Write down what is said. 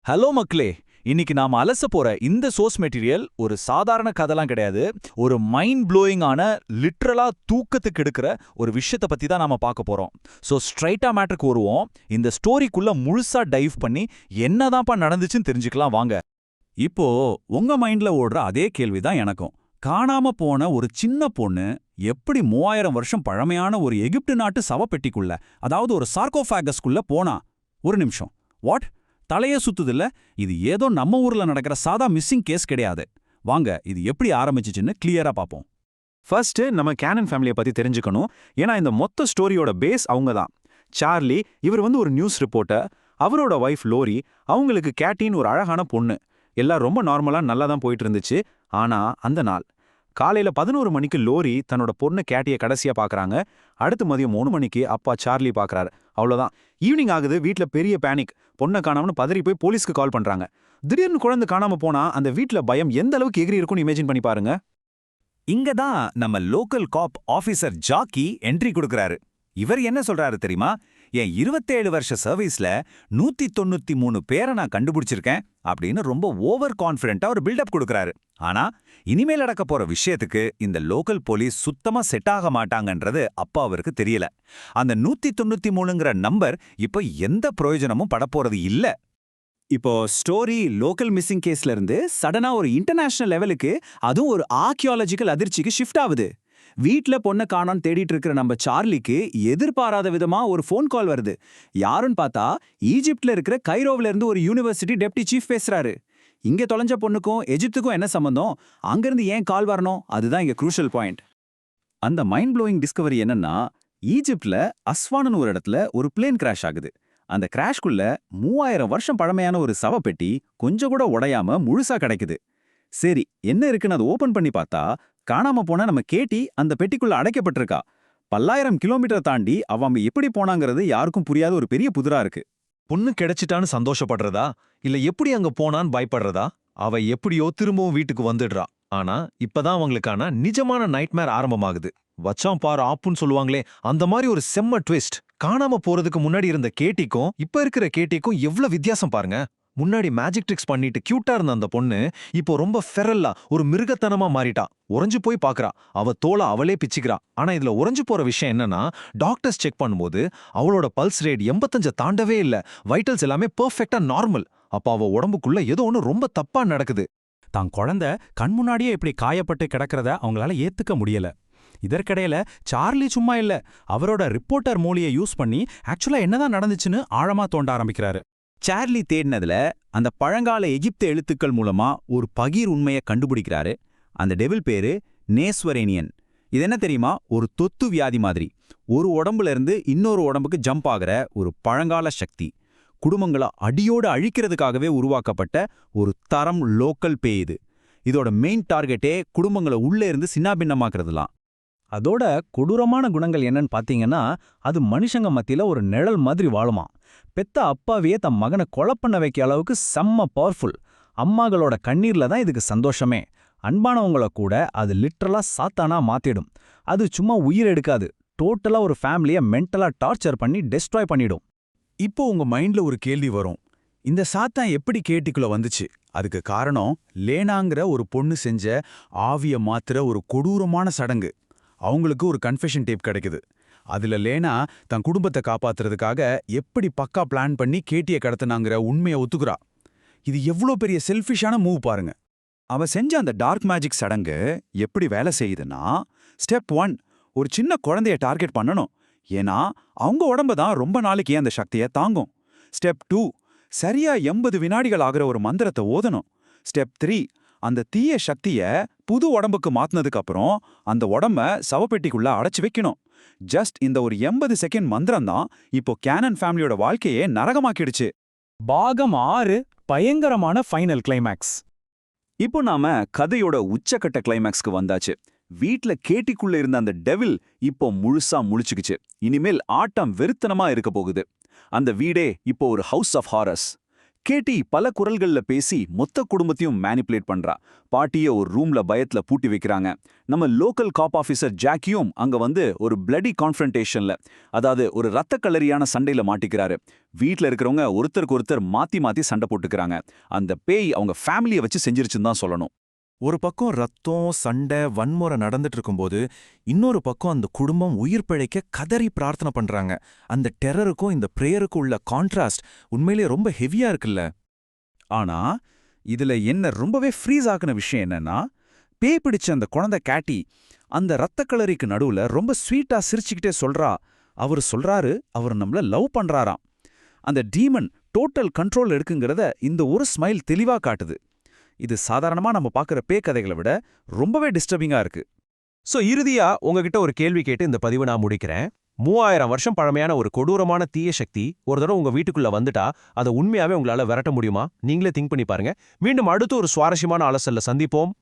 Hello மக்களே. இன்னைக்கு நாம அலச போற இந்த சோர்ஸ் மெட்டீரியல் ஒரு சாதாரண கதைலாம் கிடையாது. ஒரு மைண்ட் ப்ளோயிங் ஆன, லிட்ரலா தூக்கத்துக்கு எடுக்கிற ஒரு விஷயத்தை பத்தி தான் நாம பார்க்க போறோம். சோ ஸ்ட்ரைட்டா மேட்டருக்கு வருவோம். இந்த ஸ்டோரிக்குள்ள முழுசா டைவ் பண்ணி என்னதான்ப்பா நடந்துச்சுன்னு தெரிஞ்சுக்கலாம் வாங்க. இப்போ உங்க மைண்ட்ல ஓடுற அதே கேள்விதான் எனக்கும். காணாம போன ஒரு சின்ன பொண்ணு எப்படி 3000 வருஷம் பழமையான ஒரு எகிப்து நாட்டு சவப்பெட்டிக்குள்ள, அதாவது ஒரு சார்கோஃபாகஸ்குள்ள போனா? ஒரு நிமிஷம். வாட்? தலையே சுத்துதில்ல? இது ஏதோ நம்ம ஊர்ல நடக்கிற சாதா மிஸ்ஸிங் கேஸ் கிடையாது. வாங்க இது எப்படி ஆரம்பிச்சுச்சுன்னு கிளியரா பாப்போம். ஃபர்ஸ்ட் நம்ம கேனன் ஃபேமிலியை பத்தி தெரிஞ்சுக்கணும். ஏன்னா இந்த மொத்த ஸ்டோரியோட பேஸ் அவங்க தான். சார்லி இவர் ஒரு நியூஸ் ரிப்போர்ட்டர். அவரோட வைஃப் லோரி, அவங்களுக்கு கேட்டின்னு ஒரு அழகான பொண்ணு. எல்லாம் ரொம்ப நார்மலா நல்லா தான் போயிட்டு இருந்துச்சு. ஆனா அந்த நாள் காலையில 11 மணிக்கு லோரி தன்னோட பொண்ணு கேட்டியை கடைசியா பாக்குறாங்க. அடுத்து மதியம் 3 மணிக்கு அப்பா சார்லி பாக்குறாரு. அவ்வளவுதான். ஈவினிங் ஆகுது. வீட்ல பெரிய பேனிக். பொண்ணை காணாமனு பதறி போய் போலீஸ்க்கு கால் பண்றாங்க. திடீர்னு குழந்தை காணாம போனா அந்த வீட்ல பயம் எந்த அளவுக்கு எகிரி இருக்கும்னு இமேஜின் பண்ணி பாருங்க. இங்க தான் நம்ம லோக்கல் காப் ஆபீசர் ஜாக்கி என்ட்ரி கொடுக்கறாரு. இவர் என்ன சொல்றாரு தெரியுமா? என் 27 வருஷ சர்வீஸ்ல 193 பேரை நான் கண்டுபிடிச்சிருக்கேன் அப்படின்னு ரொம்ப ஓவர் கான்ஃபிடென்ட்டா ஒரு பில்டப் கொடுக்கறாரு. ஆனா இனிமேல் நடக்க போற விஷயத்துக்கு இந்த லோக்கல் போலீஸ் சுத்தமா செட் ஆக மாட்டாங்கன்றது அப்பா அவருக்கு தெரியல. அந்த 193ங்கிற நம்பர் இப்ப எந்த பிரயோஜனமும் படப்போறது இல்ல. இப்போ ஸ்டோரி லோக்கல் மிஸ்ஸிங் கேஸ்ல இருந்து சடனா ஒரு இன்டர்நேஷனல் லெவலுக்கு, அதுவும் ஒரு ஆர்கியாலஜிக்கல் அதிர்ச்சிக்கு ஷிஃப்ட் ஆகுது. வீட்ல பொண்ணை காணான்னு தேடிட்டு இருக்கிற நம்ம சார்லிக்கு எதிர்பாராத விதமா ஒரு ஃபோன் கால் வருது. யாருன்னு பார்த்தா ஈஜிப்ட்ல இருக்கிற கைரோவில இருந்து ஒரு யூனிவர்சிட்டி டெப்டி சீஃப் பேசுறாரு. இங்க தொலைஞ்ச பொண்ணுக்கும் எஜிப்துக்கும் என்ன சம்பந்தம்? அங்கிருந்து ஏன் கால் வரணும்? அதுதான் இங்க குரூஷியல் பாயிண்ட். அந்த மைண்ட் ப்ளோயிங் டிஸ்கவரி என்னன்னா, ஈஜிப்ட்ல அஸ்வான்னு ஒரு இடத்துல ஒரு பிளேன் கிராஷ் ஆகுது. அந்த கிராஷ்குள்ள 3000 வருஷம் பழமையான ஒரு சவப்பெட்டி கொஞ்சம் கூட உடையாம முழுசா கிடைக்குது. சரி, என்ன இருக்குன்னு அதை ஓபன் பண்ணி பார்த்தா, காணாம போன நம்ம கேட்டி அந்த பெட்டிக்குள்ள அடைக்கப்பட்டிருக்கா. பல்லாயிரம் கிலோமீட்டர் தாண்டி அவன் எப்படி போனாங்கிறது யாருக்கும் புரியாத ஒரு பெரிய புதிரா இருக்கு. பொண்ணு கிடைச்சிட்டான்னு சந்தோஷப்படுறதா, இல்ல எப்படி அங்க போனான்னு பயப்படுறதா? அவ எப்படியோ திரும்பவும் வீட்டுக்கு வந்துடுறா. ஆனா இப்பதான் அவங்களுக்கான நிஜமான நைட்மேர் ஆரம்பமாகுது. வச்சான் பாரு ஆப்புன்னு சொல்லுவாங்களே, அந்த மாதிரி ஒரு செம்ம ட்விஸ்ட். காணாம போறதுக்கு முன்னாடி இருந்த கேட்டிக்கும் இப்ப இருக்கிற கேட்டிக்கும் எவ்வளவு வித்தியாசம் பாருங்க. முன்னாடி மேஜிக் ட்ரிக்ஸ் பண்ணிட்டு கியூட்டா இருந்த அந்த பொண்ணு இப்போ ரொம்ப ஃபெரல்லா ஒரு மிருகத்தனமா மாறிட்டா. உறைஞ்சு போய் பாக்குறா. அவ தோலை அவளே பிச்சுக்கிறா. ஆனா இதுல உறைஞ்சு போற விஷயம் என்னன்னா, டாக்டர்ஸ் செக் பண்ணும்போது அவளோட பல்ஸ் ரேட் 85 தாண்டவே இல்ல. வைட்டல்ஸ் எல்லாமே பெர்ஃபெக்ட்டா நார்மல். அப்ப அவ உடம்புக்குள்ள ஏதோ ஒன்று ரொம்ப தப்பா நடக்குது. தான் குழந்தை கண் முன்னாடியே இப்படி காயப்பட்டு கிடக்கிறத அவங்களால ஏத்துக்க முடியல. இதற்கிடையில சார்லி சும்மா இல்ல, அவரோட ரிப்போர்ட்டர் மூலியை யூஸ் பண்ணி ஆக்சுவலா என்னதான் நடந்துச்சுன்னு ஆழமா தோண்ட ஆரம்பிக்கிறாரு. சார்லி தேடினதுல அந்த பழங்கால எகிப்து எழுத்துக்கள் மூலமா ஒரு பகீர் உண்மையை கண்டுபிடிக்கிறாரு. அந்த டெவில் பேரு நேஸ்வரேனியன். இது என்ன தெரியுமா? ஒரு தொத்து வியாதி மாதிரி. ஒரு உடம்புல இருந்து இன்னொரு உடம்புக்கு ஜம்ப் ஆகிற ஒரு பழங்கால சக்தி. குடும்பங்களை அடியோடு அழிக்கிறதுக்காகவே உருவாக்கப்பட்ட ஒரு தரம் லோக்கல் பேய் இது. இதோட மெயின் டார்கெட்டே குடும்பங்களை உள்ளே இருந்து சின்னாபின்னமாக்குறதுலாம். அதோட கொடூரமான குணங்கள் என்னன்னு பாத்தீங்கன்னா, அது மனுஷங்க மத்தியில ஒரு நிழல் மாதிரி வாழுமா. பெத்த அப்பாவையே தம் மகனை கொலை பண்ண வைக்க அளவுக்கு செம்ம பவர்ஃபுல். அம்மாங்களோட கண்ணீர்ல தான் இதுக்கு சந்தோஷமே. அன்பானவங்கள கூட அது லிட்ரலா சாத்தானா மாத்திடும். அது சும்மா உயிர் எடுக்காது, டோட்டலா ஒரு ஃபேமிலியை மென்டலா டார்ச்சர் பண்ணி டெஸ்ட்ராய் பண்ணிடும். இப்போ உங்க மைண்ட்ல ஒரு கேள்வி வரும். இந்த சாத்தான் எப்படி கேட்டிக்குள்ள வந்துச்சு? அதுக்கு காரணம் லேனாங்கிற ஒரு பொண்ணு செஞ்ச ஆவிய மாத்துற ஒரு கொடூரமான சடங்கு. அவங்களுக்கு ஒரு கன்ஃபெஷன் டேப் கிடைக்குது. அதுல லேனா தன் குடும்பத்தை காப்பாத்துறதுக்காக எப்படி பக்கா பிளான் பண்ணி கேட்டிய கடத்தினாங்கிற உண்மையை ஒத்துக்குறா. இது எவ்வளோ பெரிய செல்ஃபிஷான மூவ் பாருங்க. அவ செஞ்ச அந்த டார்க் மேஜிக் சடங்கு எப்படி வேலை செய்யுதுன்னா, ஸ்டெப் 1 ஒரு சின்ன குழந்தைய டார்கெட் பண்ணணும். ஏன்னா அவங்க உடம்பு தான் ரொம்ப நாளைக்கு அந்த சக்தியை தாங்கும். ஸ்டெப் 2 சரியா 80 வினாடிகள் ஆகிற ஒரு மந்திரத்தை ஓதணும். ஸ்டெப் 3 அந்த தீய சக்திய புது உடம்புக்கு மாத்தினதுக்கு அப்புறம் அந்த உடம்ப சவப்பெட்டிக்குள்ள அடைச்சு வைக்கணும். ஜஸ்ட் இந்த ஒரு 80 செகண்ட் மந்திரம் தான் இப்போ கேனன் ஃபேமிலியோட வாழ்க்கையே நரகமாக்கிடுச்சு. பாகம் 6 பயங்கரமான ஃபைனல் கிளைமேக்ஸ். இப்போ நாம கதையோட உச்சக்கட்ட கிளைமேக்ஸ்க்கு வந்தாச்சு. வீட்ல கேட்டிக்குள்ள இருந்த அந்த டெவில் இப்போ முழுசா முழிச்சுக்குச்சு. இனிமேல் ஆட்டம் வெறுத்தனமா இருக்க போகுது. அந்த வீடே இப்போ ஒரு ஹவுஸ் ஆஃப் ஹாரர்ஸ். கேட்டி பல குரல்கள்ல பேசி மொத்த குடும்பத்தையும் மேனிப்புலேட் பண்றா. பாட்டிய ஒரு ரூம்ல பயத்துல பூட்டி வைக்கிறாங்க. நம்ம லோக்கல் காப் ஆபீசர் ஜாக்கியும் அங்க வந்து ஒரு பிளடி கான்ஃபரன்டேஷன்ல, அதாவது ஒரு ரத்த களரியான சண்டையில மாட்டிக்கிறாரு. வீட்ல இருக்கிறவங்க ஒருத்தருக்கு ஒருத்தர் மாத்தி மாத்தி சண்டை போட்டுக்கிறாங்க. அந்த பேய் அவங்க ஃபேமிலியை வச்சு செஞ்சிருச்சுன்னு தான் சொல்லணும். ஒரு பக்கம் ரத்தம், சண்டை, வன்முறை நடந்துட்டு இருக்கும்போது இன்னொரு பக்கம் அந்த குடும்பம் உயிர் பிழைக்க கதறி பிரார்த்தனை பண்றாங்க. அந்த டெரருக்கும் இந்த பிரேயருக்கும் உள்ள கான்ட்ராஸ்ட் உண்மையிலேயே ரொம்ப ஹெவியா இருக்குல்ல. ஆனா இதுல என்ன ரொம்பவே ஃப்ரீஸ் ஆக்குன விஷயம் என்னன்னா, பேய் பிடிச்ச அந்த குழந்தை கேட்டி அந்த ரத்த களரிக்கு நடுவுல ரொம்ப ஸ்வீட்டா சிரிச்சுக்கிட்டே சொல்றா. அவர் சொல்றாரு அவர் நம்மள லவ் பண்றாராம். அந்த டீமன் டோட்டல் கண்ட்ரோல் எடுக்குங்கிறத இந்த ஒரு ஸ்மைல் தெளிவா காட்டுது. இது சாதாரணமா நம்ம பார்க்குற பேய் கதைகளை விட ரொம்பவே டிஸ்டர்பிங்கா இருக்கு. சோ இறுதியா உங்ககிட்ட ஒரு கேள்வி கேட்டு இந்த பதிவை நான் முடிக்கிறேன். 3000 வருஷம் பழமையான ஒரு கொடூரமான தீய சக்தி ஒரு தடவை உங்க வீட்டுக்குள்ள வந்துட்டா அதை உண்மையாவே உங்களால விரட்ட முடியுமா? நீங்களே திங்க் பண்ணி பாருங்க. மீண்டும் அடுத்து ஒரு சுவாரஸ்யமான அலசல்ல சந்திப்போம்.